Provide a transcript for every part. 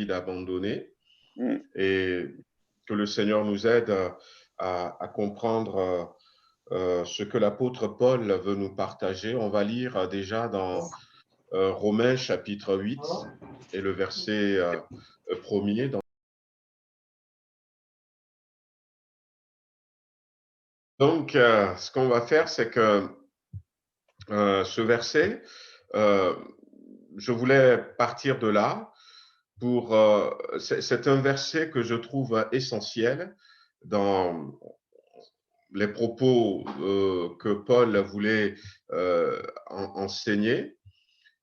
envie d'abandonner Mm. et que le Seigneur nous aide à comprendre ce que l'apôtre Paul veut nous partager. On va lire déjà dans Romains chapitre 8 et le verset premier. Donc, ce qu'on va faire, c'est que ce verset, je voulais partir de là pour... c'est un verset que je trouve essentiel dans les propos que Paul voulait enseigner,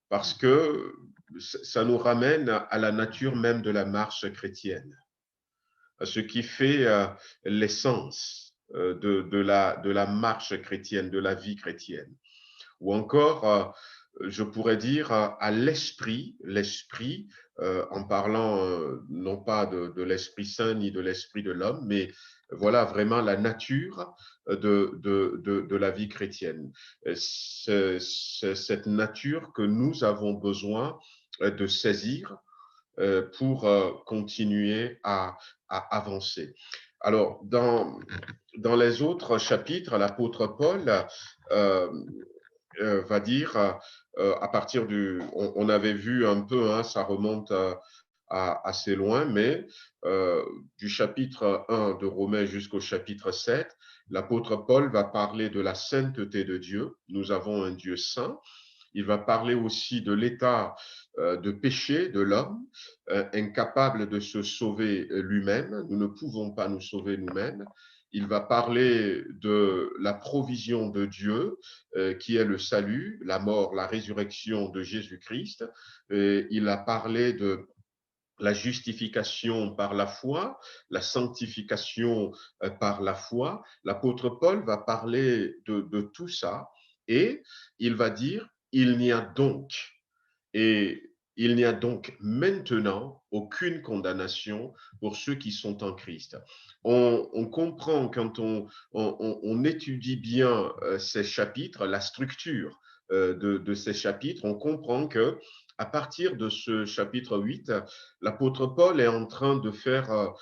parce que ça nous ramène à la nature même de la marche chrétienne, à ce qui fait l'essence de la marche chrétienne, de la vie chrétienne. Ou encore, je pourrais dire à l'esprit, en parlant non pas de l'Esprit Saint ni de l'esprit de l'homme, mais voilà vraiment la nature de la vie chrétienne. C'est cette nature que nous avons besoin de saisir pour continuer à avancer. Alors, dans les autres chapitres, l'apôtre Paul va dire à partir on avait vu un peu, hein, ça remonte assez loin, mais du chapitre 1 de Romains jusqu'au chapitre 7, l'apôtre Paul va parler de la sainteté de Dieu. Nous avons un Dieu saint. Il va parler aussi de l'état de péché de l'homme, incapable de se sauver lui-même. Nous ne pouvons pas nous sauver nous-mêmes. Il va parler de la provision de Dieu, qui est le salut, la mort, la résurrection de Jésus-Christ. Il a parlé de la justification par la foi, la sanctification par la foi. L'apôtre Paul va parler de tout ça et il va dire, il n'y a donc, et il n'y a donc maintenant aucune condamnation pour ceux qui sont en Christ. On comprend quand on étudie bien ces chapitres, la structure de ces chapitres, on comprend que à partir de ce chapitre 8, l'apôtre Paul est en train de faire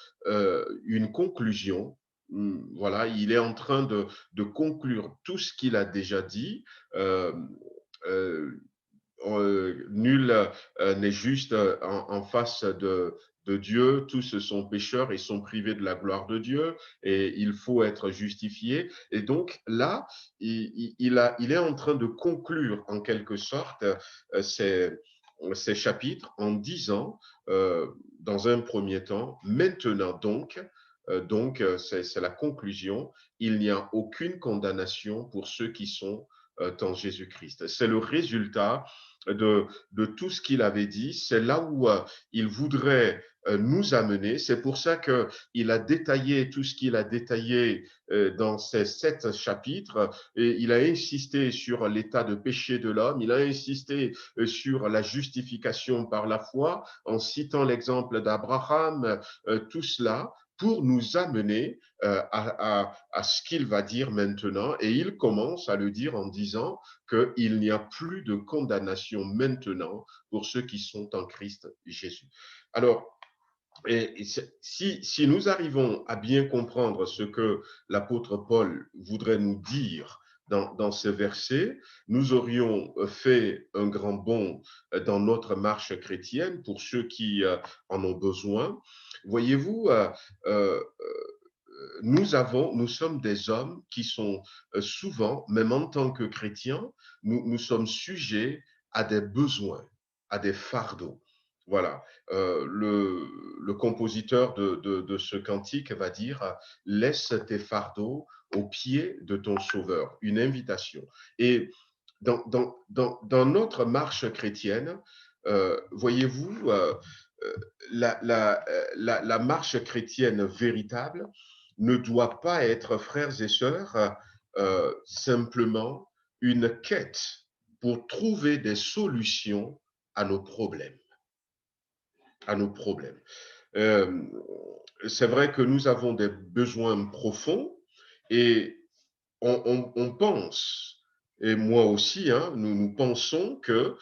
une conclusion. Voilà, il est en train de conclure tout ce qu'il a déjà dit. Euh, Nul n'est juste en face de Dieu, tous sont pécheurs et sont privés de la gloire de Dieu et il faut être justifié. Et donc là, il est en train de conclure en quelque sorte ces chapitres en disant, dans un premier temps, maintenant c'est la conclusion, il n'y a aucune condamnation pour ceux qui sont en Jésus-Christ. C'est le résultat de tout ce qu'il avait dit. C'est là où il voudrait nous amener. C'est pour ça qu'il a détaillé tout ce qu'il a détaillé dans ces 7 chapitres. Et il a insisté sur l'état de péché de l'homme. Il a insisté sur la justification par la foi en citant l'exemple d'Abraham. Tout cela pour nous amener à ce qu'il va dire maintenant. Et il commence à le dire en disant qu'il n'y a plus de condamnation maintenant pour ceux qui sont en Christ Jésus. Alors, si nous arrivons à bien comprendre ce que l'apôtre Paul voudrait nous dire dans ce verset, nous aurions fait un grand bond dans notre marche chrétienne pour ceux qui en ont besoin. Voyez-vous, nous sommes des hommes qui sont souvent, même en tant que chrétiens, nous sommes sujets à des besoins, à des fardeaux. Voilà, le compositeur de ce cantique va dire « Laisse tes fardeaux aux pieds de ton Sauveur », une invitation. Et dans notre marche chrétienne, voyez-vous, la marche chrétienne véritable ne doit pas être, frères et sœurs, simplement une quête pour trouver des solutions à nos problèmes. À nos problèmes. C'est vrai que nous avons des besoins profonds et on pense, et moi aussi, hein, nous pensons que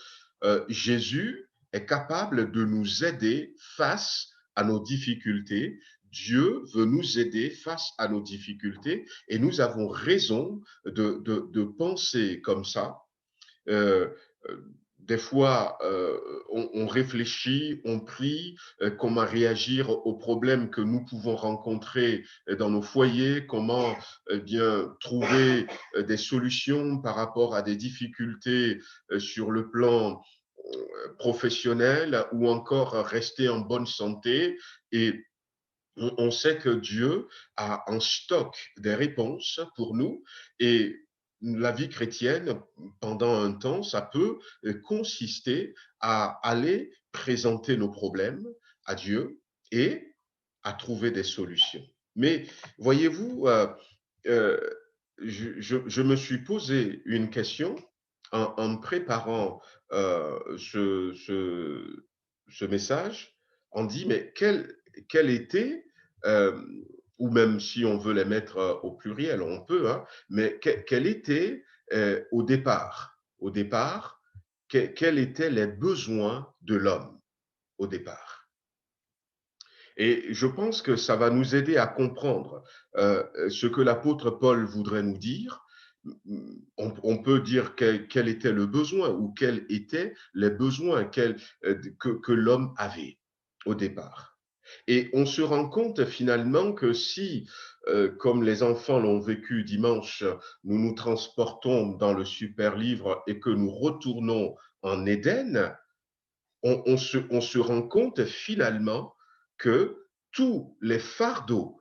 Jésus est capable de nous aider face à nos difficultés. Dieu veut nous aider face à nos difficultés et nous avons raison de penser comme ça. Euh, des fois, on réfléchit, on prie comment réagir aux problèmes que nous pouvons rencontrer dans nos foyers, comment bien trouver des solutions par rapport à des difficultés sur le plan professionnel ou encore rester en bonne santé. Et on sait que Dieu a en stock des réponses pour nous et la vie chrétienne, pendant un temps, ça peut consister à aller présenter nos problèmes à Dieu et à trouver des solutions. Mais voyez-vous, euh, je me suis posé une question en me préparant ce message. On dit, mais quel était, euh, ou même si on veut les mettre au pluriel, on peut, hein, mais quel était au départ, quels étaient les besoins de l'homme au départ? Et je pense que ça va nous aider à comprendre ce que l'apôtre Paul voudrait nous dire. On peut dire quel était le besoin ou quels étaient les besoins que l'homme avait au départ. Et on se rend compte finalement que si, comme les enfants l'ont vécu dimanche, nous nous transportons dans le super livre et que nous retournons en Éden, on se rend compte finalement que tous les fardeaux,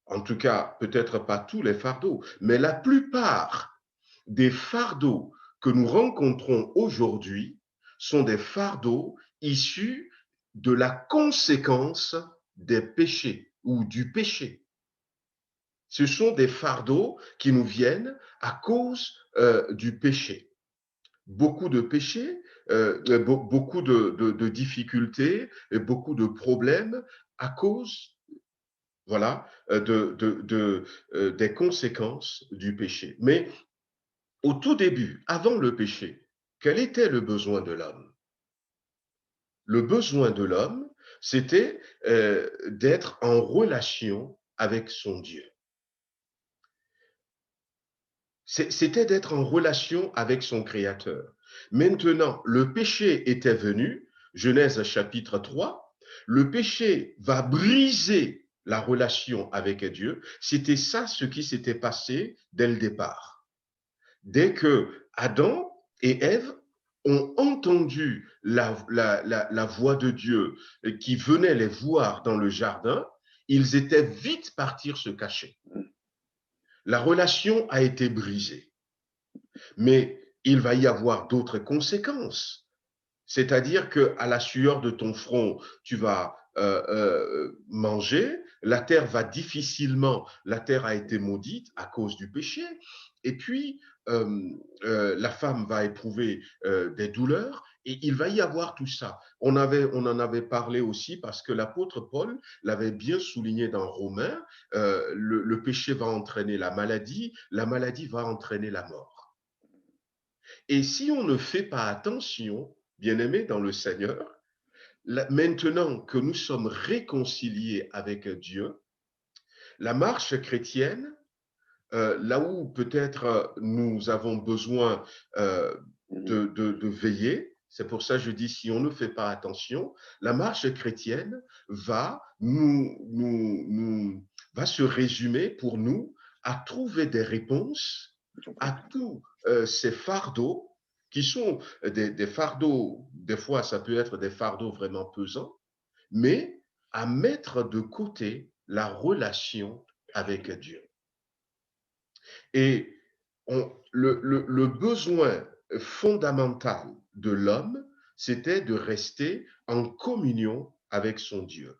en tout cas peut-être pas tous les fardeaux, mais la plupart des fardeaux que nous rencontrons aujourd'hui sont des fardeaux issus de la conséquence des péchés ou du péché. Ce sont des fardeaux qui nous viennent à cause du péché. Beaucoup de péchés, beaucoup de difficultés, et beaucoup de problèmes à cause, voilà, des conséquences du péché. Mais au tout début, avant le péché, quel était le besoin de l'homme? Le besoin de l'homme, c'était d'être en relation avec son Dieu. C'était d'être en relation avec son Créateur. Maintenant, le péché était venu, Genèse chapitre 3, le péché va briser la relation avec Dieu. C'était ça ce qui s'était passé dès le départ. Dès que Adam et Ève ont entendu la voix de Dieu qui venait les voir dans le jardin, ils étaient vite partis se cacher. La relation a été brisée. Mais il va y avoir d'autres conséquences. C'est-à-dire qu'à la sueur de ton front, tu vas manger, la terre va difficilement, la terre a été maudite à cause du péché, et puis la femme va éprouver des douleurs, et il va y avoir tout ça. On en avait parlé aussi parce que l'apôtre Paul l'avait bien souligné dans Romains, le péché va entraîner la maladie va entraîner la mort. Et si on ne fait pas attention, bien-aimés dans le Seigneur, maintenant que nous sommes réconciliés avec Dieu, la marche chrétienne, là où peut-être nous avons besoin de veiller, c'est pour ça que je dis si on ne fait pas attention, la marche chrétienne va va se résumer pour nous à trouver des réponses à tous ces fardeaux qui sont des fardeaux, des fois ça peut être des fardeaux vraiment pesants, mais à mettre de côté la relation avec Dieu. Et le besoin fondamental de l'homme, c'était de rester en communion avec son Dieu.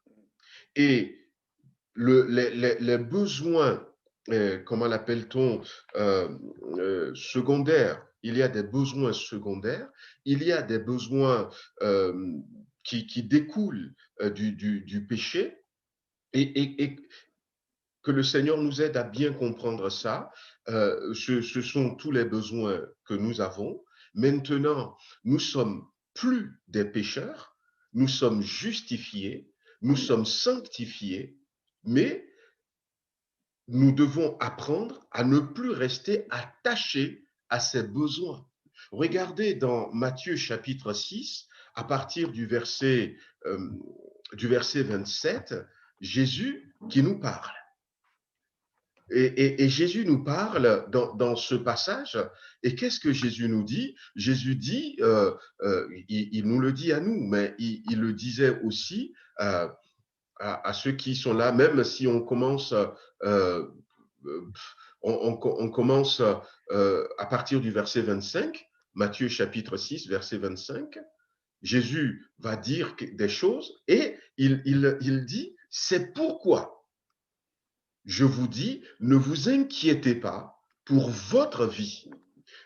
Et les besoins, comment l'appelle-t-on, secondaires, il y a des besoins secondaires, il y a des besoins qui découlent du péché, et que le Seigneur nous aide à bien comprendre ça. Ce sont tous les besoins que nous avons. Maintenant, nous sommes plus des pécheurs, nous sommes justifiés, nous sommes sanctifiés, mais nous devons apprendre à ne plus rester attachés à ses besoins. Regardez dans Matthieu chapitre 6, à partir du verset 27, Jésus qui nous parle. Et Jésus nous parle dans ce passage, et qu'est-ce que Jésus nous dit? Jésus dit, il nous le dit à nous, mais il le disait aussi à ceux qui sont là, même si on commence, on commence à partir du verset 25, Matthieu chapitre 6, verset 25, Jésus va dire des choses et il dit, c'est pourquoi je vous dis, ne vous inquiétez pas pour votre vie,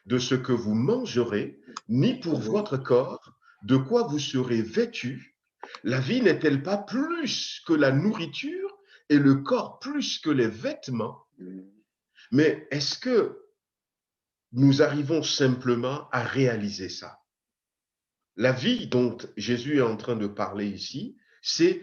de ce que vous mangerez, ni pour votre corps, de quoi vous serez vêtus. La vie n'est-elle pas plus que la nourriture et le corps plus que les vêtements? Mais est-ce que nous arrivons simplement à réaliser ça? La vie dont Jésus est en train de parler ici, c'est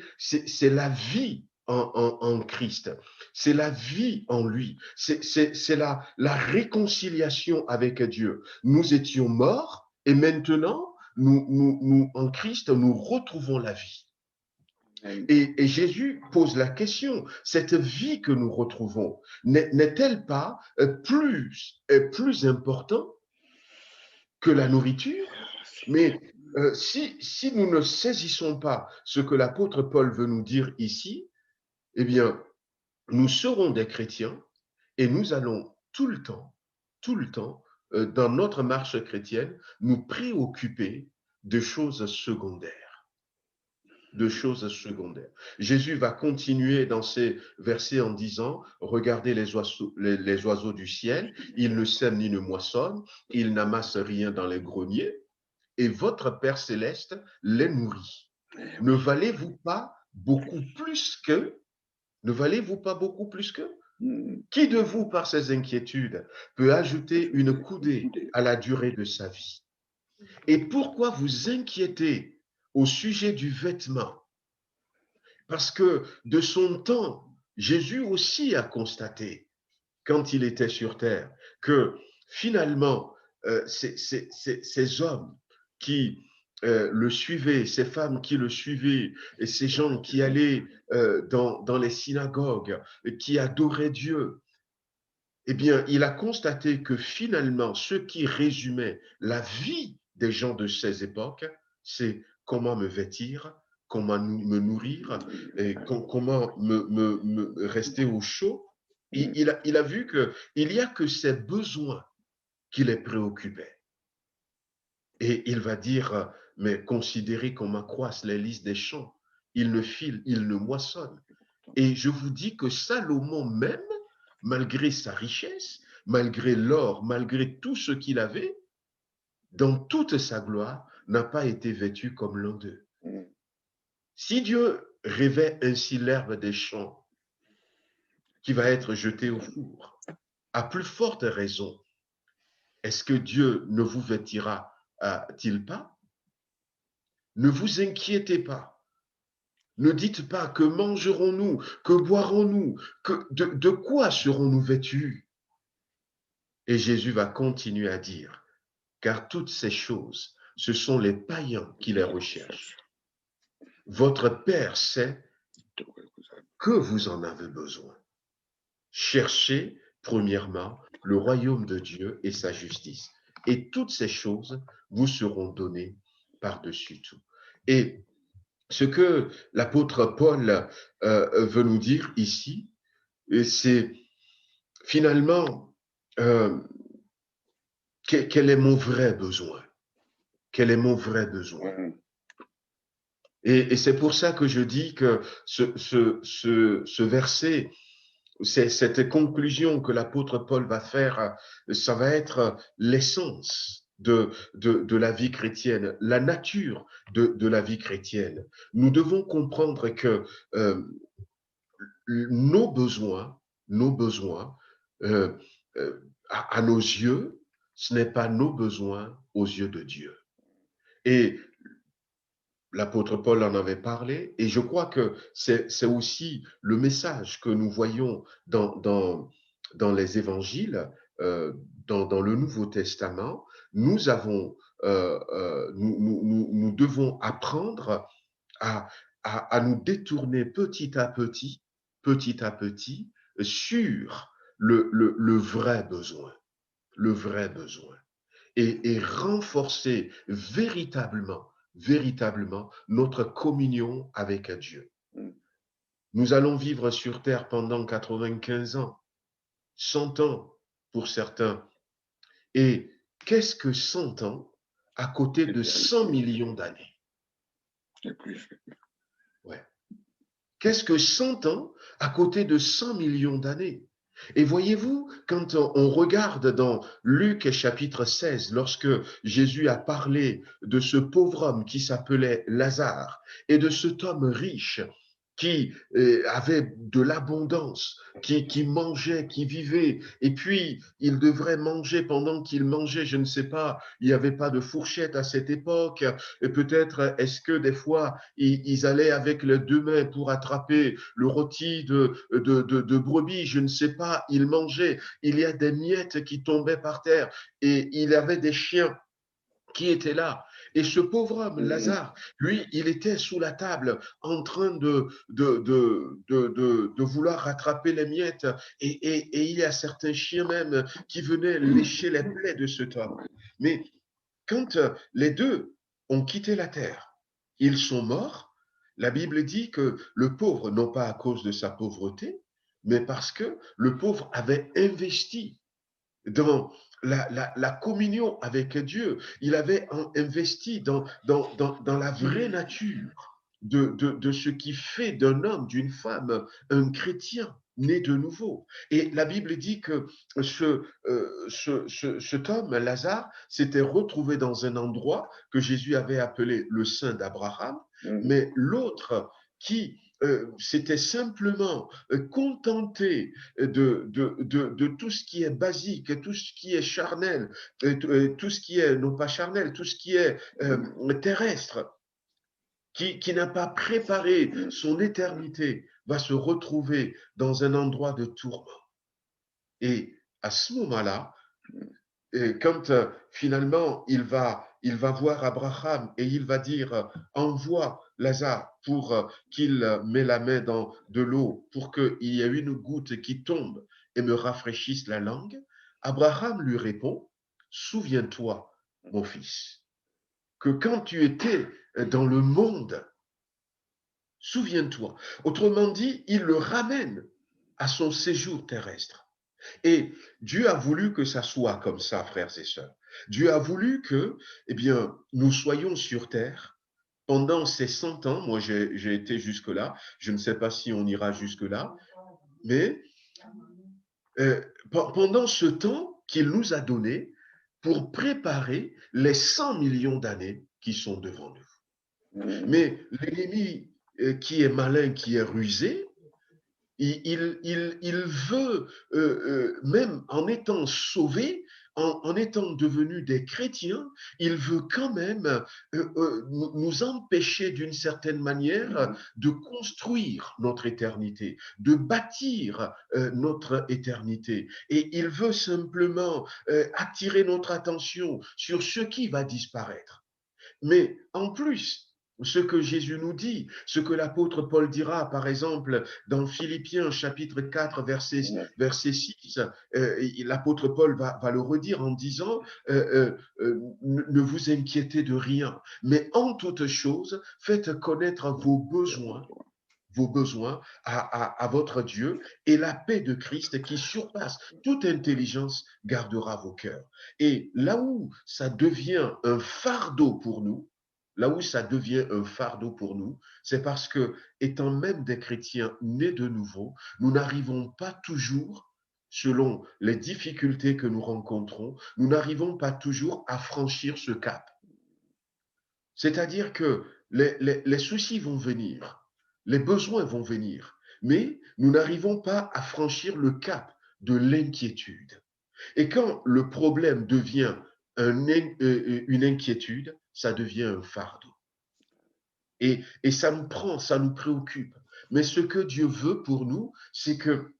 la vie en Christ. C'est la vie en lui. C'est la réconciliation avec Dieu. Nous étions morts et maintenant, en Christ, nous retrouvons la vie. Et Jésus pose la question, cette vie que nous retrouvons, n'est-elle pas plus importante que la nourriture? Mais si nous ne saisissons pas ce que l'apôtre Paul veut nous dire ici, eh bien, nous serons des chrétiens et nous allons tout le temps, dans notre marche chrétienne, nous préoccuper de choses secondaires. De choses secondaires. Jésus va continuer dans ces versets en disant, regardez les oiseaux du ciel, ils ne sèment ni ne moissonnent, ils n'amassent rien dans les greniers, et votre Père céleste les nourrit. Ne valez-vous pas beaucoup plus qu'eux? Ne valez-vous pas beaucoup plus qu'eux? Qui de vous, par ses inquiétudes, peut ajouter une coudée à la durée de sa vie? Et pourquoi vous inquiétez au sujet du vêtement? Parce que de son temps, Jésus aussi a constaté, quand il était sur terre, que finalement, ces hommes qui le suivaient, ces femmes qui le suivaient, et ces gens qui allaient dans les synagogues, qui adoraient Dieu, eh bien, il a constaté que finalement, ce qui résumait la vie des gens de ces époques, c'est comment me vêtir, comment me nourrir, et comment me rester au chaud. Il a vu qu'il n'y a que ces besoins qui les préoccupaient. Et il va dire, mais considérez comment croissent les lys des champs. Ils ne filent, ils ne moissonnent. Et je vous dis que Salomon même, malgré sa richesse, malgré l'or, malgré tout ce qu'il avait, dans toute sa gloire, n'a pas été vêtu comme l'un d'eux. Si Dieu revêt ainsi l'herbe des champs qui va être jetée au four, à plus forte raison, est-ce que Dieu ne vous vêtira-t-il pas? Ne vous inquiétez pas. Ne dites pas que mangerons-nous, que boirons-nous, de quoi serons-nous vêtus? Et Jésus va continuer à dire, car toutes ces choses, ce sont les païens qui les recherchent. Votre Père sait que vous en avez besoin. Cherchez premièrement le royaume de Dieu et sa justice. Et toutes ces choses vous seront données par-dessus tout. Et ce que l'apôtre Paul veut nous dire ici, c'est finalement, quel est mon vrai besoin? Quel est mon vrai besoin? Et c'est pour ça que je dis que ce verset, cette conclusion que l'apôtre Paul va faire, ça va être l'essence de la vie chrétienne, la nature de la vie chrétienne. Nous devons comprendre que nos besoins, à nos yeux, ce n'est pas nos besoins aux yeux de Dieu. Et l'apôtre Paul en avait parlé, et je crois que c'est aussi le message que nous voyons dans les évangiles, euh, dans le Nouveau Testament. Nous avons, nous devons apprendre à, à nous détourner petit à petit, sur le vrai besoin, le vrai besoin, et renforcer véritablement notre communion avec Dieu. Nous allons vivre sur terre pendant 95 ans, 100 ans pour certains. Et qu'est-ce que 100 ans à côté de 100 millions d'années? Ouais. Qu'est-ce que 100 ans à côté de 100 millions d'années? Et voyez-vous, quand on regarde dans Luc chapitre 16, lorsque Jésus a parlé de ce pauvre homme qui s'appelait Lazare et de cet homme riche qui avait de l'abondance, qui mangeait, qui vivait, et puis il devrait manger pendant qu'il mangeait, je ne sais pas, il n'y avait pas de fourchette à cette époque, et peut-être est-ce que des fois ils allaient avec les deux mains pour attraper le rôti de brebis, je ne sais pas, ils mangeaient, il y a des miettes qui tombaient par terre, et il y avait des chiens qui était là. Et ce pauvre homme, Lazare, lui, il était sous la table en train de vouloir rattraper les miettes. Et il y a certains chiens même qui venaient lécher les plaies de cet homme. Mais quand les deux ont quitté la terre, ils sont morts. La Bible dit que le pauvre, non pas à cause de sa pauvreté, mais parce que le pauvre avait investi dans la communion avec Dieu. Il avait investi dans la vraie nature de ce qui fait d'un homme, d'une femme, un chrétien né de nouveau. Et la Bible dit que cet homme, Lazare, s'était retrouvé dans un endroit que Jésus avait appelé le sein d'Abraham, mais l'autre qui s'était simplement contenté de tout ce qui est basique, tout ce qui est charnel, tout ce qui est, non pas charnel, tout ce qui est terrestre, qui n'a pas préparé son éternité, va se retrouver dans un endroit de tourment. Et à ce moment-là, quand finalement il va voir Abraham et il va dire envoie Lazare pour qu'il met la main dans de l'eau pour qu'il y ait une goutte qui tombe et me rafraîchisse la langue, Abraham lui répond, souviens-toi, mon fils, que quand tu étais dans le monde, souviens-toi. Autrement dit, il le ramène à son séjour terrestre. Et Dieu a voulu que ça soit comme ça, frères et sœurs. Dieu a voulu que, eh bien, nous soyons sur terre pendant ces 100 ans. Moi, j'ai été jusque-là. Je ne sais pas si on ira jusque-là, mais pendant ce temps qu'il nous a donné pour préparer les 100 millions d'années qui sont devant nous. Mais l'ennemi qui est malin, qui est rusé, il veut, même en étant sauvé, en étant devenu des chrétiens, il veut quand même nous empêcher d'une certaine manière de construire notre éternité, de bâtir notre éternité. Et il veut simplement attirer notre attention sur ce qui va disparaître. Mais en plus, ce que Jésus nous dit, ce que l'apôtre Paul dira, par exemple, dans Philippiens chapitre 4, verset 6, l'apôtre Paul va le redire en disant, ne vous inquiétez de rien, mais en toute chose, faites connaître vos besoins à votre Dieu, et la paix de Christ qui surpasse toute intelligence gardera vos cœurs. Et là où ça devient un fardeau pour nous, là où ça devient un fardeau pour nous, c'est parce que, étant même des chrétiens nés de nouveau, nous n'arrivons pas toujours, selon les difficultés que nous rencontrons, nous n'arrivons pas toujours à franchir ce cap. C'est-à-dire que les soucis vont venir, les besoins vont venir, mais nous n'arrivons pas à franchir le cap de l'inquiétude. Et quand le problème devient une inquiétude, ça devient un fardeau. Et ça nous prend, ça nous préoccupe. Mais ce que Dieu veut pour nous, c'est que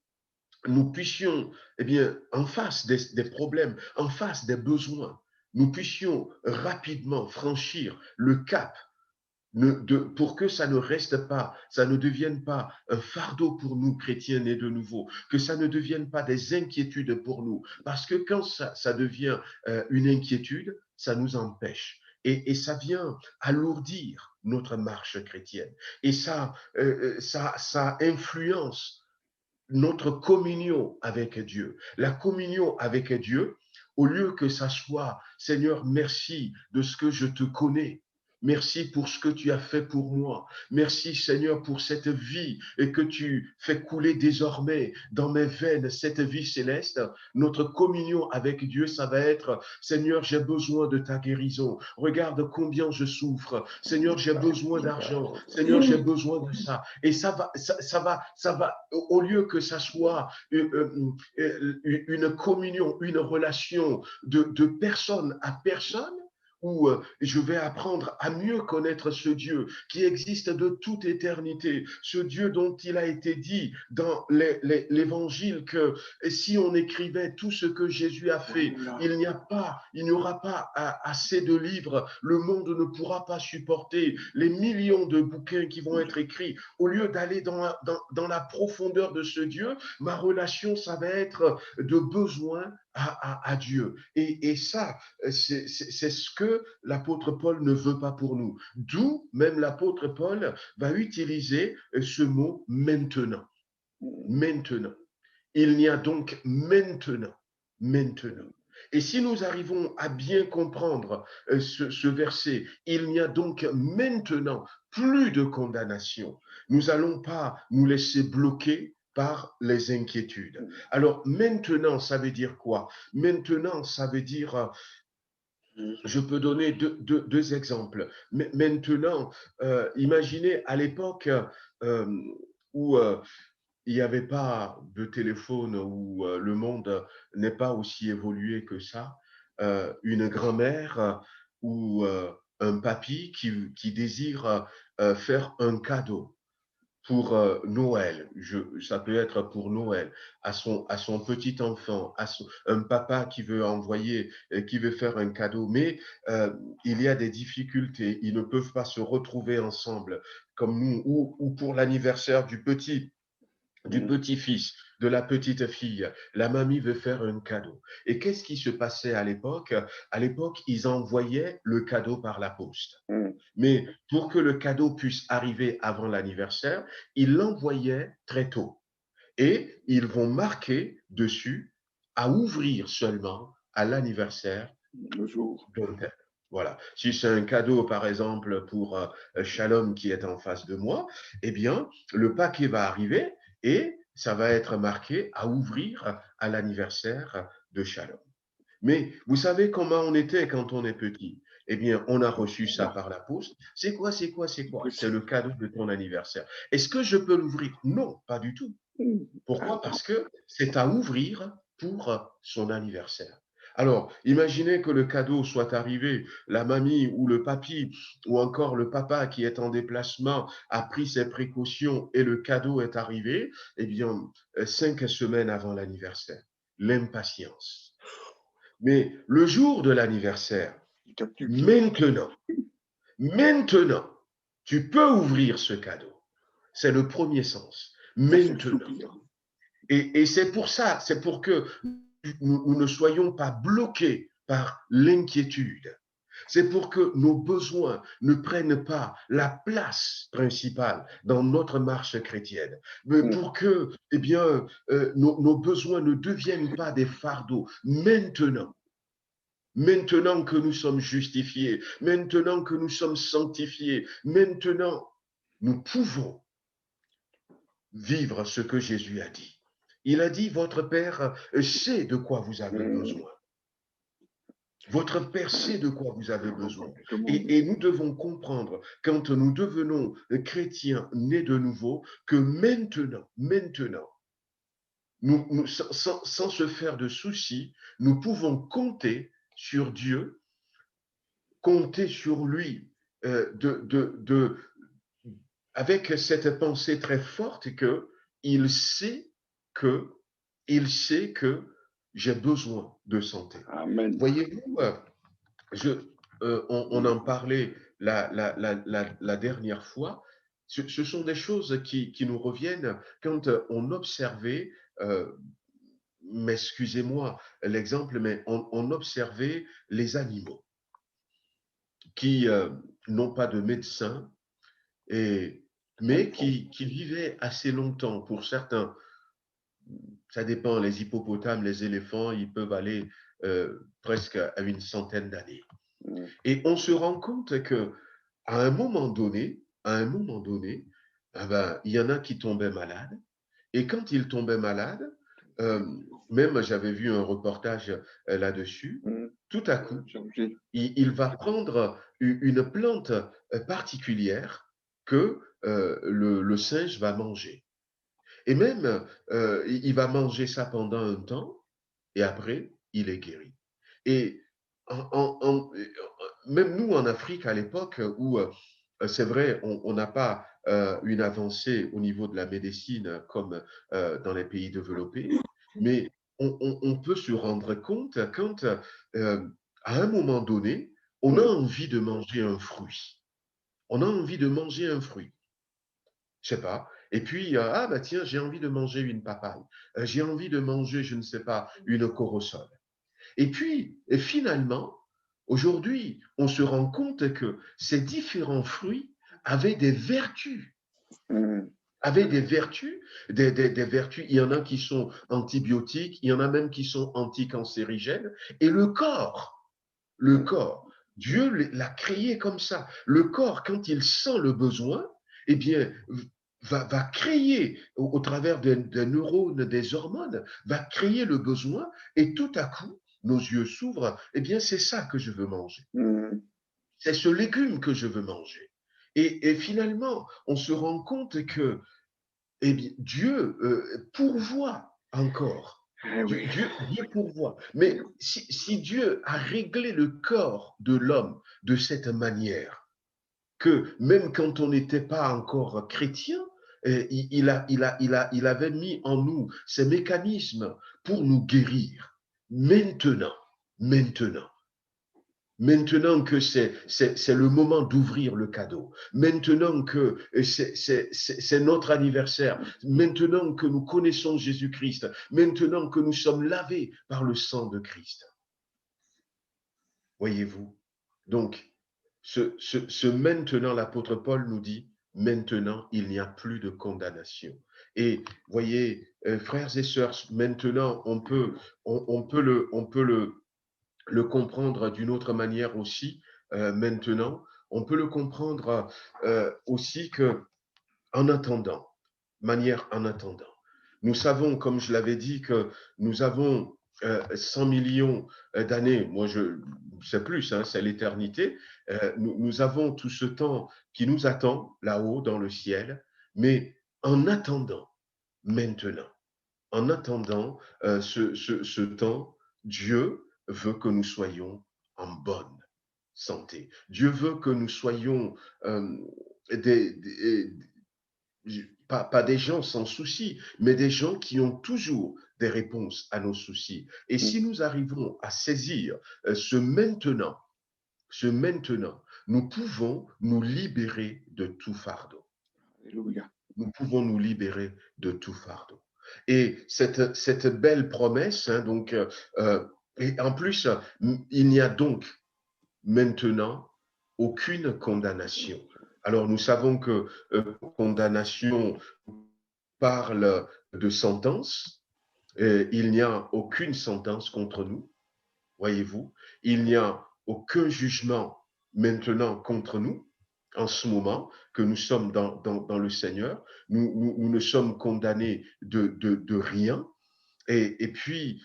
nous puissions, eh bien, en face des problèmes, en face des besoins, nous puissions rapidement franchir le cap pour que ça ne reste pas, ça ne devienne pas un fardeau pour nous, chrétiens nés de nouveau, que ça ne devienne pas des inquiétudes pour nous. Parce que quand ça devient une inquiétude, ça nous empêche. Et ça vient alourdir notre marche chrétienne. Et ça influence notre communion avec Dieu. La communion avec Dieu, au lieu que ça soit, Seigneur, merci de ce que je te connais. Merci pour ce que tu as fait pour moi. Merci, Seigneur, pour cette vie et que tu fais couler désormais dans mes veines, cette vie céleste. Notre communion avec Dieu, ça va être, Seigneur, j'ai besoin de ta guérison. Regarde combien je souffre. Seigneur, j'ai besoin d'argent. Seigneur, j'ai besoin de ça. Et ça va, au lieu que ça soit une communion, une relation de personne à personne, où je vais apprendre à mieux connaître ce Dieu qui existe de toute éternité, ce Dieu dont il a été dit dans l'évangile que si on écrivait tout ce que Jésus a fait, il n'y aura pas assez de livres, le monde ne pourra pas supporter les millions de bouquins qui vont être écrits. Au lieu d'aller dans la profondeur de ce Dieu, ma relation, ça va être de besoin à Dieu. Et ça, c'est ce que l'apôtre Paul ne veut pas pour nous. D'où même l'apôtre Paul va utiliser ce mot maintenant. Maintenant. Il n'y a donc maintenant. Et si nous arrivons à bien comprendre ce verset, il n'y a donc maintenant plus de condamnation. Nous n'allons pas nous laisser bloquer par les inquiétudes. Alors maintenant, ça veut dire quoi? Maintenant, ça veut dire, je peux donner deux exemples. Maintenant, imaginez à l'époque où il n'y avait pas de téléphone, où le monde n'est pas aussi évolué que ça. Une grand-mère ou un papy qui désire faire un cadeau pour Noël, ça peut être pour Noël, à son petit enfant, un papa qui veut envoyer, qui veut faire un cadeau, mais il y a des difficultés, ils ne peuvent pas se retrouver ensemble comme nous, ou pour l'anniversaire du petit-fils, de la petite fille, la mamie veut faire un cadeau. Et qu'est-ce qui se passait à l'époque? À l'époque, ils envoyaient le cadeau par la poste. Mais pour que le cadeau puisse arriver avant l'anniversaire, ils l'envoyaient très tôt. Et ils vont marquer dessus à ouvrir seulement à l'anniversaire le jour. d'un tel. Voilà. Si c'est un cadeau, par exemple, pour Shalom qui est en face de moi, eh bien, le paquet va arriver et ça va être marqué à ouvrir à l'anniversaire de Shalom. Mais vous savez comment on était quand on est petit? Eh bien, on a reçu ça par la poste. C'est quoi? C'est le cadeau de ton anniversaire. Est-ce que je peux l'ouvrir? Non, pas du tout. Pourquoi? Parce que c'est à ouvrir pour son anniversaire. Alors, imaginez que le cadeau soit arrivé, la mamie ou le papy ou encore le papa qui est en déplacement a pris ses précautions et le cadeau est arrivé, eh bien, 5 semaines avant l'anniversaire. L'impatience. Mais le jour de l'anniversaire, maintenant, tu peux ouvrir ce cadeau. C'est le premier sens. Maintenant. Et c'est pour ça, c'est pour que nous ne soyons pas bloqués par l'inquiétude. C'est pour que nos besoins ne prennent pas la place principale dans notre marche chrétienne. Mais pour que, eh bien, nos besoins ne deviennent pas des fardeaux. Maintenant que nous sommes justifiés, maintenant que nous sommes sanctifiés, maintenant, nous pouvons vivre ce que Jésus a dit. Il a dit, votre Père sait de quoi vous avez besoin. Votre Père sait de quoi vous avez besoin. Et nous devons comprendre, quand nous devenons chrétiens nés de nouveau, que maintenant, sans se faire de soucis, nous pouvons compter sur Dieu, compter sur lui, avec cette pensée très forte que il sait que, il sait que j'ai besoin de santé. Amen. Voyez-vous, on en parlait la dernière fois. Ce sont des choses qui nous reviennent quand on observait, m'excusez-moi l'exemple, mais on observait les animaux qui n'ont pas de médecin, et, mais qui vivaient assez longtemps. Pour certains, ça dépend, les hippopotames, les éléphants, ils peuvent aller presque à une centaine d'années. Et on se rend compte que à un moment donné, ah ben, il y en a qui tombaient malades. Et quand ils tombaient malades, euh, même j'avais vu un reportage là-dessus, tout à coup, il va prendre une plante particulière que le singe va manger. Et même, il va manger ça pendant un temps, et après, il est guéri. Et même nous, en Afrique, à l'époque, où c'est vrai, on n'a pas une avancée au niveau de la médecine comme dans les pays développés, mais on peut se rendre compte quand, à un moment donné, on a envie de manger un fruit. On a envie de manger un fruit. Je sais pas. Et puis, ah bah tiens, j'ai envie de manger une papaye. J'ai envie de manger, je ne sais pas, une corosole. Et puis, et finalement, aujourd'hui, on se rend compte que ces différents fruits avaient des vertus, avaient des vertus, des vertus. Il y en a qui sont antibiotiques, il y en a même qui sont anticancérigènes. Et le corps, Dieu l'a créé comme ça. Le corps, quand il sent le besoin, eh bien, va créer, au travers des neurones, des hormones, va créer le besoin, et tout à coup, nos yeux s'ouvrent. Eh bien, c'est ça que je veux manger. C'est ce légume que je veux manger. Et finalement, on se rend compte que, eh bien, Dieu pourvoit encore. Dieu pourvoit. Mais si Dieu a réglé le corps de l'homme de cette manière, que même quand on n'était pas encore chrétien, il avait mis en nous ces mécanismes pour nous guérir. Maintenant, maintenant, Maintenant que c'est le moment d'ouvrir le cadeau, maintenant que c'est notre anniversaire, maintenant que nous connaissons Jésus-Christ, maintenant que nous sommes lavés par le sang de Christ. Voyez-vous? Donc, ce maintenant, l'apôtre Paul nous dit, maintenant, il n'y a plus de condamnation. Et voyez, frères et sœurs, maintenant, on peut le comprendre d'une autre manière aussi maintenant. On peut le comprendre aussi que en attendant, manière en attendant. Nous savons, comme je l'avais dit, que nous avons 100 millions d'années. Moi, c'est plus, hein, c'est l'éternité. Nous avons tout ce temps qui nous attend là-haut dans le ciel, mais en attendant, maintenant, en attendant ce temps, Dieu veut que nous soyons en bonne santé. Dieu veut que nous soyons euh, des, des- pas des gens sans soucis, mais des gens qui ont toujours des réponses à nos soucis. Et si nous arrivons à saisir ce maintenant, nous pouvons nous libérer de tout fardeau. Alléluia. Nous pouvons nous libérer de tout fardeau. Et cette belle promesse, hein, donc, et en plus, il n'y a donc maintenant aucune condamnation. Alors nous savons que condamnation parle de sentence. Il n'y a aucune sentence contre nous, voyez-vous. Il n'y a aucun jugement maintenant contre nous en ce moment que nous sommes dans le Seigneur. Nous ne sommes condamnés de rien. Et puis,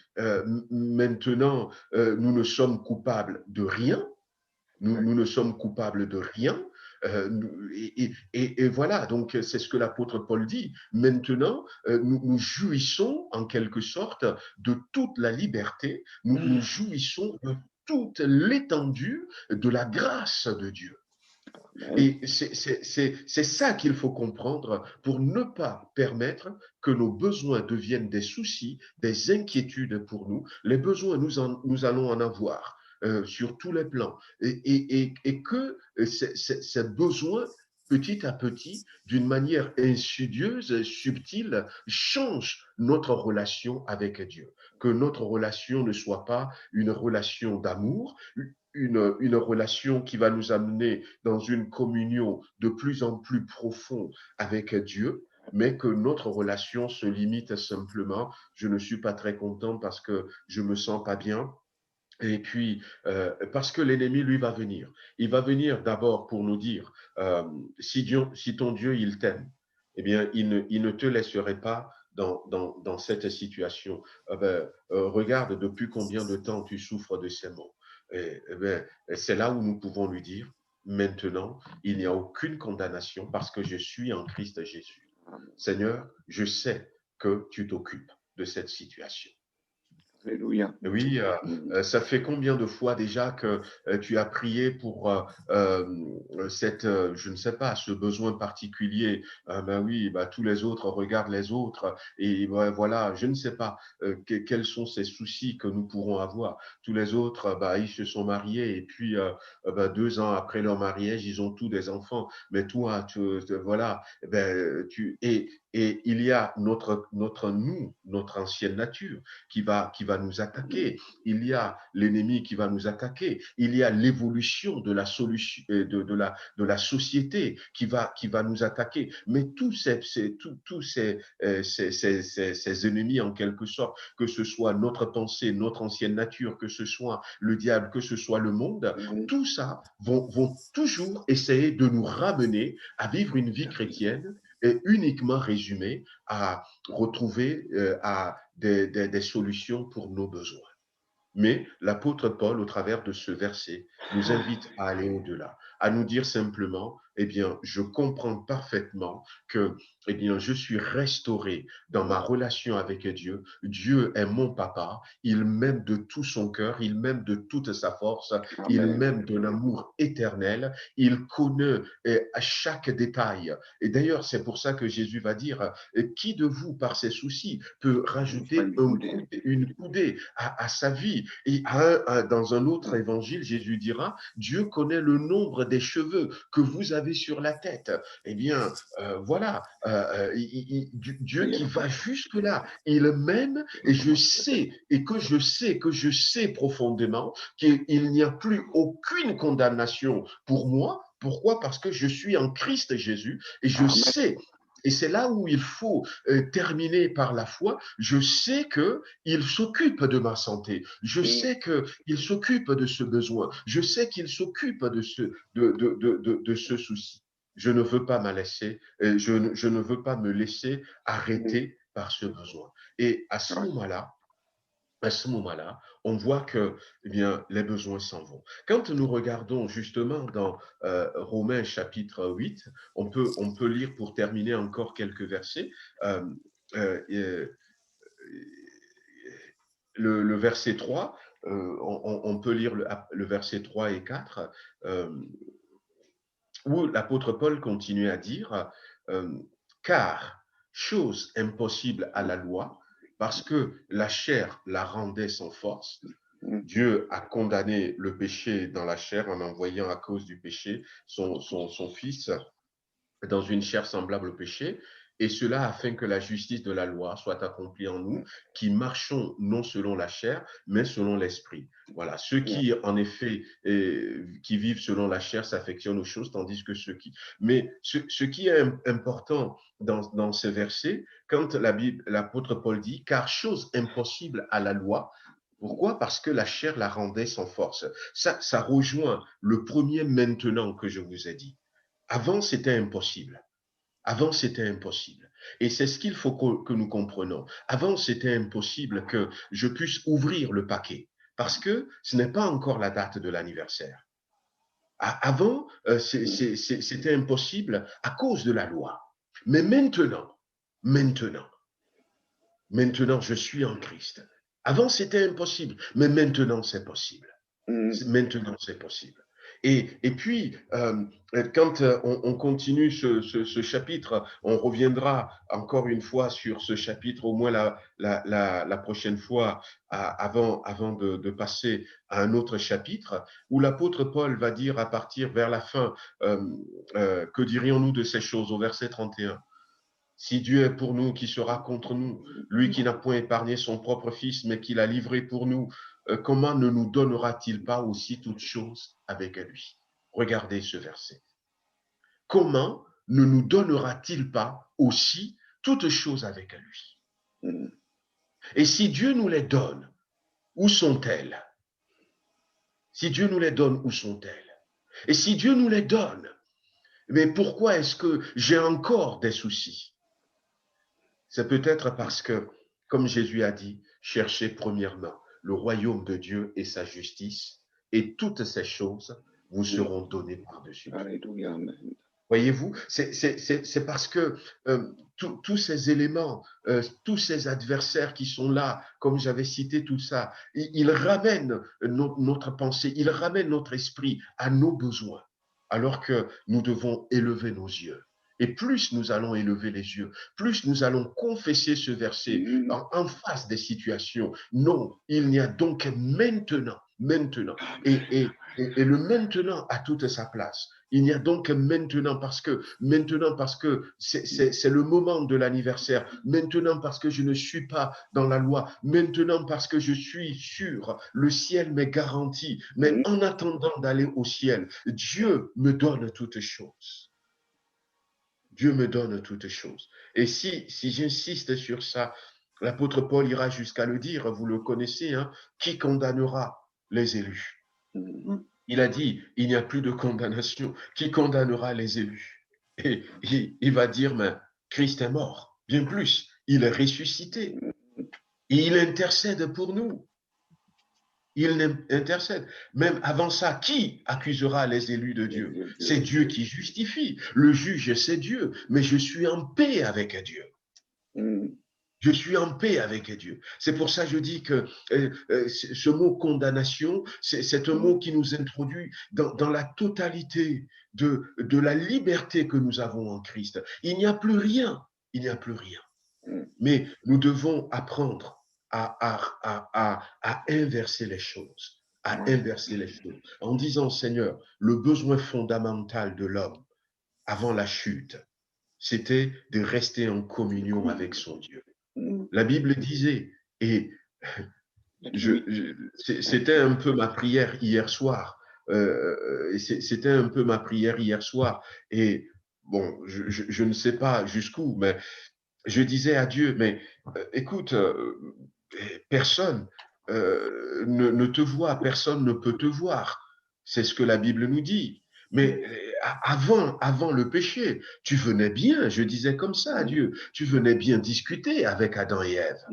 maintenant, nous ne sommes coupables de rien. Nous ne sommes coupables de rien. Et voilà, donc c'est ce que l'apôtre Paul dit. Maintenant, nous jouissons en quelque sorte de toute la liberté, nous jouissons de toute l'étendue de la grâce de Dieu. Et c'est ça qu'il faut comprendre pour ne pas permettre que nos besoins deviennent des soucis, des inquiétudes pour nous. Les besoins, nous allons en avoir sur tous les plans. Et que ces besoins, petit à petit, d'une manière insidieuse, subtile, changent notre relation avec Dieu. Que notre relation ne soit pas une relation d'amour, une relation qui va nous amener dans une communion de plus en plus profonde avec Dieu, mais que notre relation se limite simplement, je ne suis pas très content parce que je me sens pas bien. Et puis, parce que l'ennemi, lui, va venir. Il va venir d'abord pour nous dire, si ton Dieu, il t'aime, eh bien, il ne te laisserait pas dans cette situation. Regarde depuis combien de temps tu souffres de ces maux. C'est là où nous pouvons lui dire, maintenant, il n'y a aucune condamnation parce que je suis en Christ Jésus. Seigneur, je sais que tu t'occupes de cette situation. Alléluia. Oui, ça fait combien de fois déjà que tu as prié pour je ne sais pas, ce besoin particulier. Ben oui, ben, tous les autres regardent les autres et ben, voilà, je ne sais pas quels sont ces soucis que nous pourrons avoir. Tous les autres, ben, ils se sont mariés et puis ben, 2 ans après leur mariage, ils ont tous des enfants. Mais toi, voilà, ben, et il y a notre ancienne nature qui va nous attaquer. Il y a l'ennemi qui va nous attaquer. Il y a l'évolution de la solution, de la société qui va nous attaquer. Mais tous ces ennemis, en quelque sorte, que ce soit notre pensée, notre ancienne nature, que ce soit le diable, que ce soit le monde, tout ça vont toujours essayer de nous ramener à vivre une vie chrétienne et uniquement résumée à retrouver à des solutions pour nos besoins. Mais l'apôtre Paul, au travers de ce verset, nous invite à aller au-delà, à nous dire simplement, eh bien, je comprends parfaitement que, eh bien, je suis restauré dans ma relation avec Dieu. Dieu est mon papa. Il m'aime de tout son cœur. Il m'aime de toute sa force. Il Amen. m'aime d'un amour éternel. Il connaît à chaque détail. Et d'ailleurs, c'est pour ça que Jésus va dire, qui de vous, par ses soucis, peut rajouter une coudée à sa vie? Et dans un autre évangile, Jésus dira, Dieu connaît le nombre des cheveux que vous avez sur la tête. Eh bien, voilà, Dieu qui va jusque-là, il m'aime et que je sais profondément qu'il n'y a plus aucune condamnation pour moi. Pourquoi? Parce que je suis en Christ Jésus et je sais. Et c'est là où il faut terminer par la foi. Je sais qu'il s'occupe de ma santé. Je sais qu'il s'occupe de ce besoin. Je sais qu'il s'occupe de ce souci. Je ne veux pas me laisser, je ne veux pas me laisser arrêter par ce besoin. Et à ce moment-là, on voit que eh bien, les besoins s'en vont. Quand nous regardons justement dans Romains chapitre 8, on peut lire pour terminer encore quelques versets. Euh, euh, le verset 3, on peut lire le verset 3 et 4, où l'apôtre Paul continue à dire, car chose impossible à la loi, parce que la chair la rendait sans force, Dieu a condamné le péché dans la chair en envoyant à cause du péché son Fils dans une chair semblable au péché, et cela afin que la justice de la loi soit accomplie en nous, qui marchons non selon la chair, mais selon l'esprit. Voilà, ceux qui, en effet, qui vivent selon la chair s'affectionnent aux choses, tandis que ceux qui... Mais ce qui est important dans ce verset, quand l'apôtre Paul dit, car chose impossible à la loi, pourquoi? Parce que la chair la rendait sans force. Ça rejoint le premier maintenant que je vous ai dit. Avant, c'était impossible. Avant, c'était impossible. Et c'est ce qu'il faut que nous comprenions. Avant, c'était impossible que je puisse ouvrir le paquet parce que ce n'est pas encore la date de l'anniversaire. Avant, c'était impossible à cause de la loi. Mais maintenant, maintenant, je suis en Christ. Avant, c'était impossible, mais maintenant, c'est possible. Maintenant, c'est possible. Et puis, quand on continue ce chapitre, on reviendra encore une fois sur ce chapitre, au moins la prochaine fois, avant de passer à un autre chapitre, où l'apôtre Paul va dire à partir vers la fin, que dirions-nous de ces choses, au verset 31. Si Dieu est pour nous, qui sera contre nous? Lui qui n'a point épargné son propre Fils, mais qui l'a livré pour nous, comment ne nous donnera-t-il pas aussi toutes choses avec lui? Regardez ce verset. Comment ne nous donnera-t-il pas aussi toutes choses avec lui? Et si Dieu nous les donne, où sont-elles? Si Dieu nous les donne, où sont-elles? Et si Dieu nous les donne, mais pourquoi est-ce que j'ai encore des soucis? C'est peut-être parce que, comme Jésus a dit, cherchez premièrement le royaume de Dieu et sa justice, et toutes ces choses vous seront données par-dessus. Alléluia. Voyez-vous, c'est parce que tous ces éléments, tous ces adversaires qui sont là, comme j'avais cité tout ça, ils ramènent notre pensée, ils ramènent notre esprit à nos besoins, alors que nous devons élever nos yeux. Et plus nous allons élever les yeux, plus nous allons confesser ce verset en face des situations. Non, il n'y a donc maintenant, et le maintenant a toute sa place. Il n'y a donc maintenant parce que c'est le moment de l'anniversaire. Maintenant parce que je ne suis pas dans la loi. Maintenant parce que je suis sûr, le ciel m'est garanti. Mais en attendant d'aller au ciel, Dieu me donne toutes choses. Dieu me donne toutes choses. Et si j'insiste sur ça, l'apôtre Paul ira jusqu'à le dire, vous le connaissez, hein, qui condamnera les élus? Il a dit, il n'y a plus de condamnation. Qui condamnera les élus? Et il va dire, mais Christ est mort. Bien plus, il est ressuscité. Et il intercède pour nous. Il intercède. Même avant ça, qui accusera les élus de Dieu? C'est Dieu qui justifie. Le juge, c'est Dieu. Mais je suis en paix avec Dieu. Je suis en paix avec Dieu. C'est pour ça que je dis que ce mot condamnation, c'est un mot qui nous introduit dans la totalité de la liberté que nous avons en Christ. Il n'y a plus rien. Il n'y a plus rien. Mais nous devons apprendre à inverser les choses. À inverser les choses. En disant, Seigneur, le besoin fondamental de l'homme avant la chute, c'était de rester en communion avec son Dieu. La Bible disait, et c'était un peu ma prière hier soir, c'était un peu ma prière hier soir, et bon, je ne sais pas jusqu'où, mais je disais à Dieu, mais écoute, personne ne te voit, personne ne peut te voir. C'est ce que la Bible nous dit. Mais avant le péché, tu venais bien, je disais comme ça à Dieu, tu venais bien discuter avec Adam et Ève.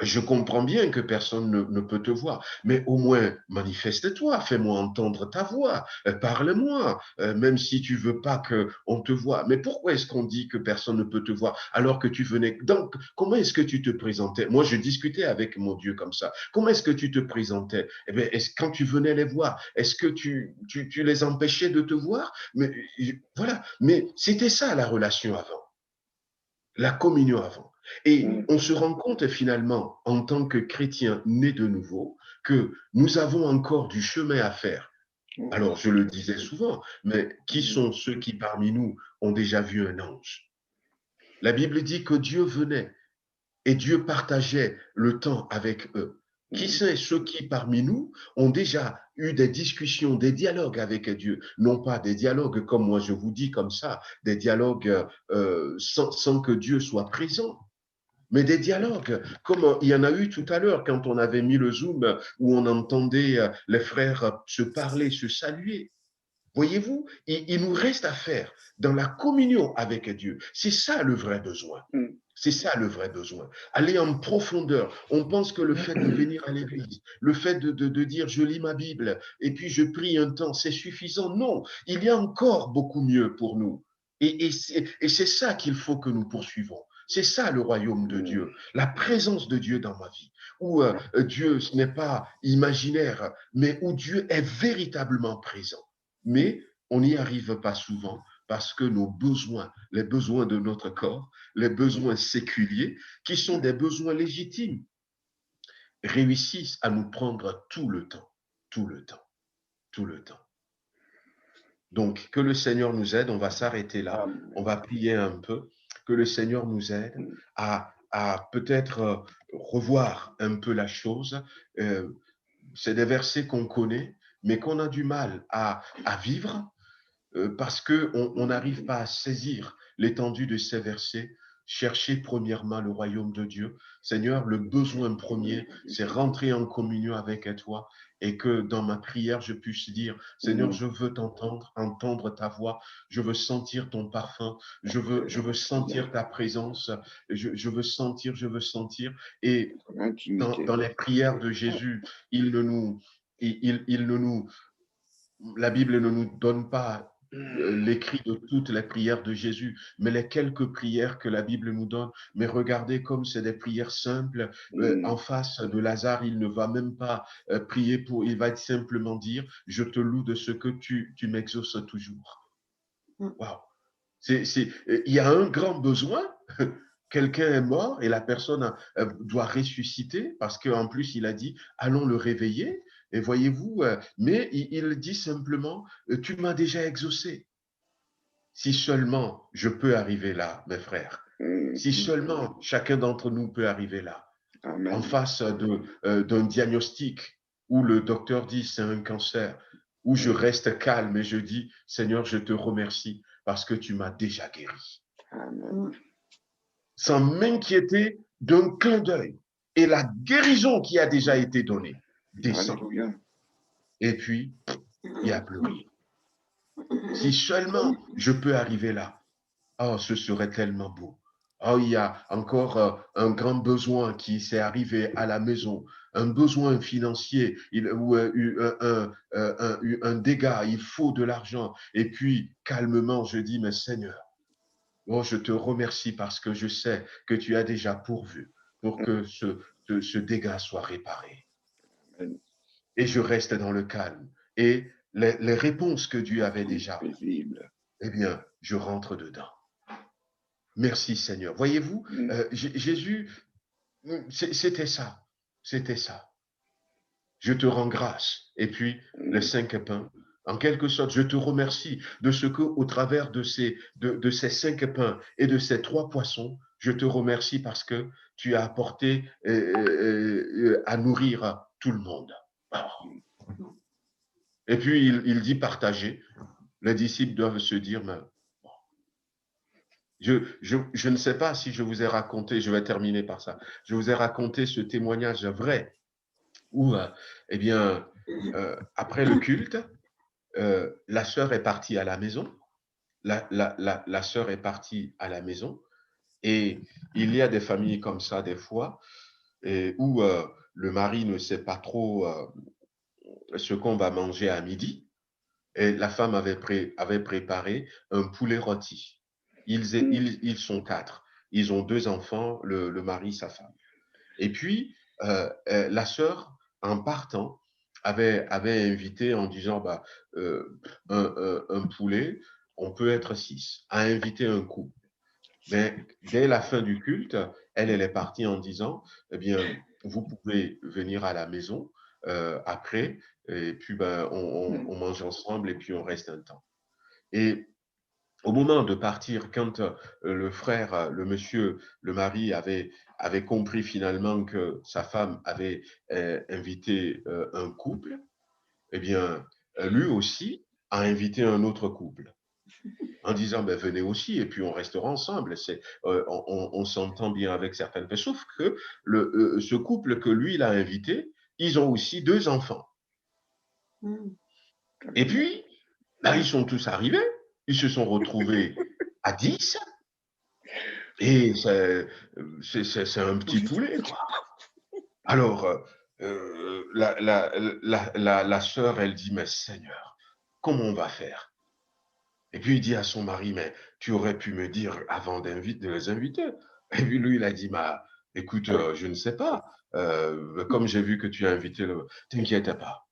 Je comprends bien que personne ne peut te voir, mais au moins manifeste-toi, fais-moi entendre ta voix, parle-moi, même si tu veux pas qu'on te voie. Mais pourquoi est-ce qu'on dit que personne ne peut te voir alors que tu venais? Donc, comment est-ce que tu te présentais? Moi, je discutais avec mon Dieu comme ça. Comment est-ce que tu te présentais? Eh bien, quand tu venais les voir, est-ce que tu les empêchais de te voir? Mais voilà. Mais c'était ça la relation avant, la communion avant. Et on se rend compte finalement, en tant que chrétien né de nouveau, que nous avons encore du chemin à faire. Alors, je le disais souvent, mais qui sont ceux qui parmi nous ont déjà vu un ange? La Bible dit que Dieu venait et Dieu partageait le temps avec eux. Qui sont ceux qui parmi nous ont déjà eu des discussions, des dialogues avec Dieu? Non pas des dialogues comme moi je vous dis comme ça, des dialogues sans que Dieu soit présent, mais des dialogues, comme il y en a eu tout à l'heure quand on avait mis le Zoom où on entendait les frères se parler, se saluer. Voyez-vous, il nous reste à faire dans la communion avec Dieu. C'est ça le vrai besoin. C'est ça le vrai besoin. Aller en profondeur. On pense que le fait de venir à l'église, le fait de dire je lis ma Bible et puis je prie un temps, c'est suffisant. Non, il y a encore beaucoup mieux pour nous. Et c'est ça qu'il faut que nous poursuivons. C'est ça le royaume de Dieu, la présence de Dieu dans ma vie, où Dieu, ce n'est pas imaginaire, mais où Dieu est véritablement présent. Mais on n'y arrive pas souvent parce que nos besoins, les besoins de notre corps, les besoins séculiers, qui sont des besoins légitimes, réussissent à nous prendre tout le temps, tout le temps, tout le temps. Donc, que le Seigneur nous aide, on va s'arrêter là, on va prier un peu, que le Seigneur nous aide à peut-être revoir un peu la chose. C'est des versets qu'on connaît, mais qu'on a du mal à vivre parce qu'on n'arrive pas à saisir l'étendue de ces versets. Chercher premièrement le royaume de Dieu. Seigneur, le besoin premier, c'est rentrer en communion avec toi et que dans ma prière, je puisse dire, Seigneur, je veux t'entendre, entendre ta voix, je veux sentir ton parfum, je veux sentir ta présence, je veux sentir. Et dans les prières de Jésus, la Bible ne nous donne pas l'écrit de toutes les prières de Jésus, mais les quelques prières que la Bible nous donne. Mais regardez comme c'est des prières simples. En face de Lazare, il ne va même pas prier il va simplement dire, je te loue de ce que tu m'exauces toujours. Waouh! Il y a un grand besoin. Quelqu'un est mort et la personne doit ressusciter parce qu'en plus, il a dit, allons le réveiller. Et voyez-vous, mais il dit simplement, tu m'as déjà exaucé. Si seulement je peux arriver là, mes frères, si seulement chacun d'entre nous peut arriver là, en face d'un diagnostic où le docteur dit c'est un cancer, où je reste calme et je dis, Seigneur, je te remercie parce que tu m'as déjà guéri. Amen. Sans m'inquiéter d'un clin d'œil. Et la guérison qui a déjà été donnée descend. Alléluia. Et puis, il n'y a plus rien. Si seulement je peux arriver là, oh, ce serait tellement beau. Oh, il y a encore un grand besoin qui s'est arrivé à la maison, un besoin financier ou un dégât, il faut de l'argent. Et puis, calmement, je dis, mais Seigneur, oh, je te remercie parce que je sais que tu as déjà pourvu pour que ce dégât soit réparé. Amen. Et je reste dans le calme. Et les réponses que Dieu avait déjà, Paisible. eh bien, je rentre dedans. Merci Seigneur. Voyez-vous, Jésus, c'était ça. C'était ça. Je te rends grâce. Et puis, les 5 pains. En quelque sorte, je te remercie de ce que, au travers de ces 5 pains et de ces 3 poissons, je te remercie parce que tu as apporté à nourrir tout le monde. Oh. Et puis, il dit partager. Les disciples doivent se dire, mais je ne sais pas si je vous ai raconté, je vais terminer par ça, je vous ai raconté ce témoignage vrai où, eh bien, après le culte, la sœur est partie à la maison. La sœur est partie à la maison. Et il y a des familles comme ça, des fois, où le mari ne sait pas trop ce qu'on va manger à midi. Et la femme avait préparé un poulet rôti. Ils sont 4. Ils ont 2 enfants, le mari, sa femme. Et puis, la sœur, en partant, avait invité en disant, bah, un poulet, on peut être 6, a invité un couple. Mais dès la fin du culte, elle est partie en disant, eh bien, vous pouvez venir à la maison après, et puis ben, on mange ensemble et puis on reste un temps. Et au moment de partir, quand le frère, le monsieur, le mari avait compris finalement que sa femme avait invité un couple, eh bien, lui aussi a invité un autre couple en disant, ben, venez aussi et puis on restera ensemble. On s'entend bien avec certaines personnes, sauf que ce couple que lui, il a invité, ils ont aussi 2 enfants. Et puis, là, ils sont tous arrivés, ils se sont retrouvés à 10, et c'est un petit poulet, quoi. Alors, la sœur, elle dit, mais Seigneur, comment on va faire? Et puis il dit à son mari, mais tu aurais pu me dire avant de les inviter. Et puis lui, il a dit, bah, écoute, je ne sais pas. Comme j'ai vu que tu as invité, t'inquiète pas,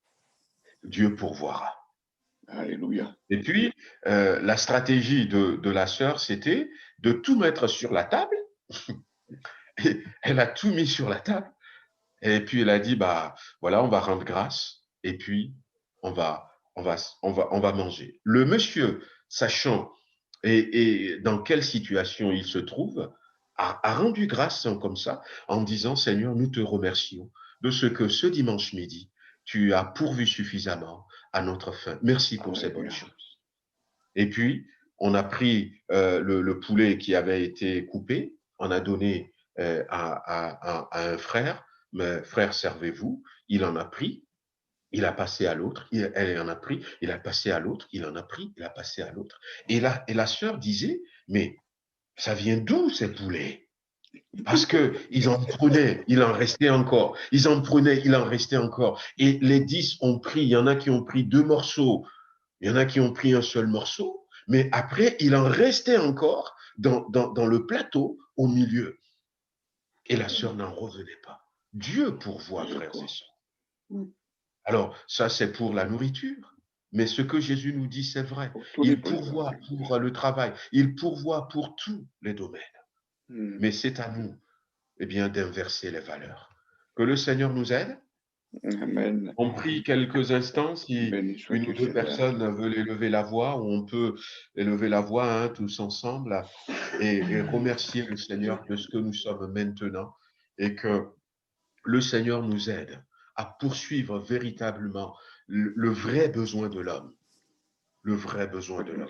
Dieu pourvoira. Alléluia. Et puis, la stratégie de la sœur, c'était de tout mettre sur la table. Et elle a tout mis sur la table. Et puis, elle a dit, bah, voilà, on va rendre grâce. Et puis, on va manger. Le monsieur, sachant et dans quelle situation il se trouve, a rendu grâce comme ça, en disant, Seigneur, nous te remercions de ce que ce dimanche midi, tu as pourvu suffisamment à notre faim. Merci pour ces bonnes choses. Et puis, on a pris le poulet qui avait été coupé, on a donné à un frère, mais frère, servez-vous. Il en a pris, il a passé à l'autre, elle en a pris, il a passé à l'autre, il en a pris, il a passé à l'autre. Et la sœur disait, mais ça vient d'où ces poulets? Parce que ils en prenaient, il en restait encore. Ils en prenaient, il en restait encore. Et les 10 ont pris, il y en a qui ont pris 2 morceaux, il y en a qui ont pris un seul morceau, mais après, il en restait encore dans le plateau au milieu. Et la sœur n'en revenait pas. Dieu pourvoit, frères et sœurs. Alors, ça, c'est pour la nourriture. Mais ce que Jésus nous dit, c'est vrai. Il pourvoit pour le travail. Il pourvoit pour tous les domaines. Mais c'est à nous, eh bien, d'inverser les valeurs. Que le Seigneur nous aide. Amen. On prie quelques instants si une ou deux personnes veulent élever la voix, ou on peut élever la voix tous ensemble et remercier le Seigneur de ce que nous sommes maintenant et que le Seigneur nous aide à poursuivre véritablement le vrai besoin de l'homme. Le vrai besoin de l'homme.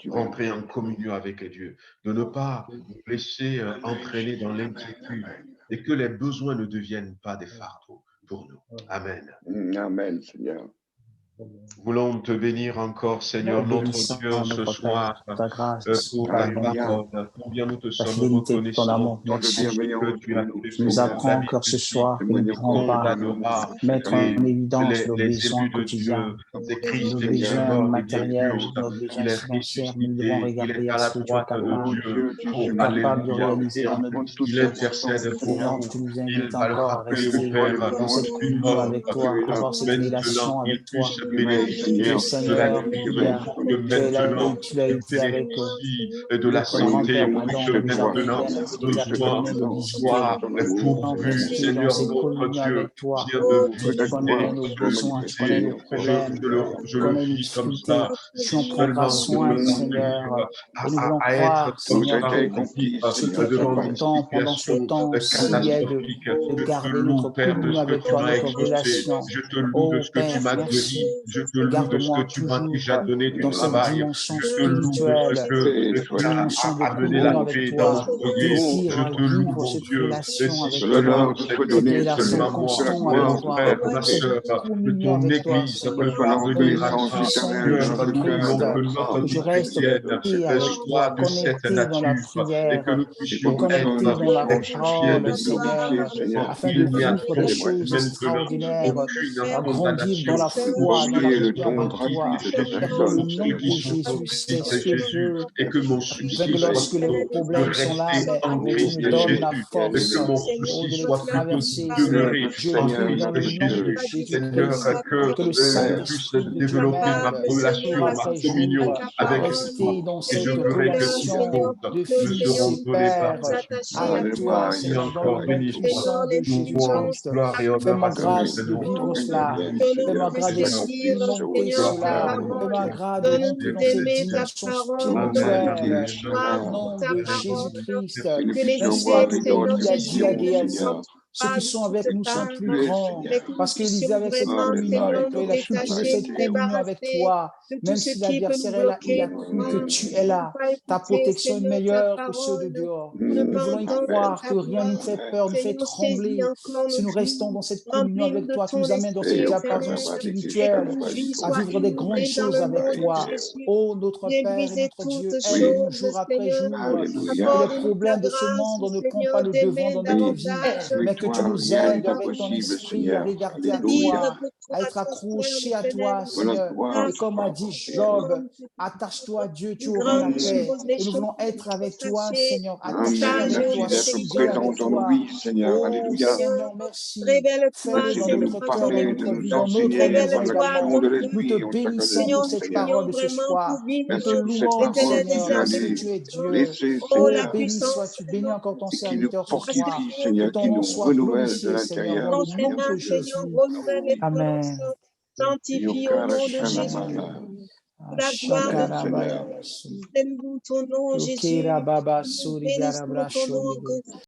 Rentrer en communion avec Dieu, de ne pas nous laisser entraîner dans l'inquiétude et que les besoins ne deviennent pas des fardeaux pour nous. Amen. Amen, Seigneur. Voulons te bénir encore, Seigneur, notre Dieu, ce soir, ta grâce, pour ta parole, combien nous te sommes reconnaissants que tu as fait tu nous apprends encore ce soir que nous ne pouvons pas mettre en évidence nos besoins quotidiens, nos besoins matériels, nos besoins financiers, mais nous devons regarder à ce que tu es capable de réaliser dans notre vie. Seigneur, tu nous invites encore à rester dans cette communion avec toi, avoir cette relation avec toi. Dieu Seigneur, tu l'as été avec de la santé, maintenant, soit pourvu, Seigneur notre Dieu, viens de nos besoins, tu connais nos problèmes, je le vis comme ça, tu en prendras soin, Seigneur, et nous voulons croire, Seigneur, ce qui est important pendant ce temps aussi est de garder notre communion avec toi, notre relation. Je te loue de ce que tu m'as guéri, je te loue de ce que tu m'as déjà donné du travail, je te loue de ce que tu as amené la paix dans mon foyer, je te loue, mon Dieu, si seulement mon frère, ma soeur, de ton église peut parvenir à ça, que notre vie chrétienne soit de cette nature et que nous puissions être parole, Seigneur, afin de vivre des choses extraordinaires, à grandir dans la foi, dans la prière avec toi. Dans le nom de Jésus, c'est ce que je veux. Et que mon souci lorsque les problèmes sont là, mais tu me donnes la force de les traverser. Je prie dans le nom de Jésus-Christ que le Saint-Esprit puisse développer ma relation, ma communion avec rester dans cette relation de fils et père avec toi, Seigneur, dans le nom puissant de Jésus-Christ. Fais-moi grâce de vivre cela. Fais-moi grâce d'expérimenter cela. Fais-moi grâce de rentrer dans cette dimension spirituelle. Au nom de Jésus-Christ. Ainsi, il a dit à Géasi, ceux qui sont avec nous sont plus grands parce qu'ils vivaient avec cette communion avec toi. Il a cultivé cette communion avec toi. Même si l'adversaire est là, il a cru que tu es là. Ta protection est meilleure que ceux de dehors. Nous voulons y croire que rien ne nous fait peur, nous fait trembler. Si nous restons dans cette communion avec toi, tu nous amènes dans cette diapason spirituelle à vivre des grandes choses avec toi. Oh, notre Père et notre Dieu, aide-nous jour après jour. Que les problèmes de ce monde ne prennent pas le devant dans notre vie, mais que que tu toi, nous rien aides n'est avec ton impossible, esprit à Seigneur. regarder à Alléluia. toi, à être accroché à toi, Voilà, Seigneur. toi, Et comme a dit Job, attache-toi à Dieu, tu auras la paix. Et nous voulons être avec toi, Seigneur, attachés Amen. avec Merci toi, d'être suivis présent avec dans nos toi. vies, Seigneur. Oh Alléluia. Seigneur, merci. Fais-le Merci dans de nous notre cœur, dans parler, de notre vie, nous dans notre enseigner maison par l'action également. de Nous te l'Esprit en chacun de bénissons nous, pour cette Seigneur. parole de ce soir. Nous te Merci pour cette louons, parole que Seigneur, tu as parce que tu es Dieu. laissée, Oh, Seigneur, béni sois-tu, bénis encore ton qui nous serviteur ce soir. fortifie, Que Seigneur, ton qui nom nous soit renouvelle de glorifié, Seigneur, dans l'intérieur, le nom Seigneur. de Jésus. Amen. Sanctifie au nom de Jésus. La gloire de Amen, ton Seigneur. nom. Nous aimons ton nom, Jésus. Ukira baba Nous suri bénissons garabra ton nom shonde. encore.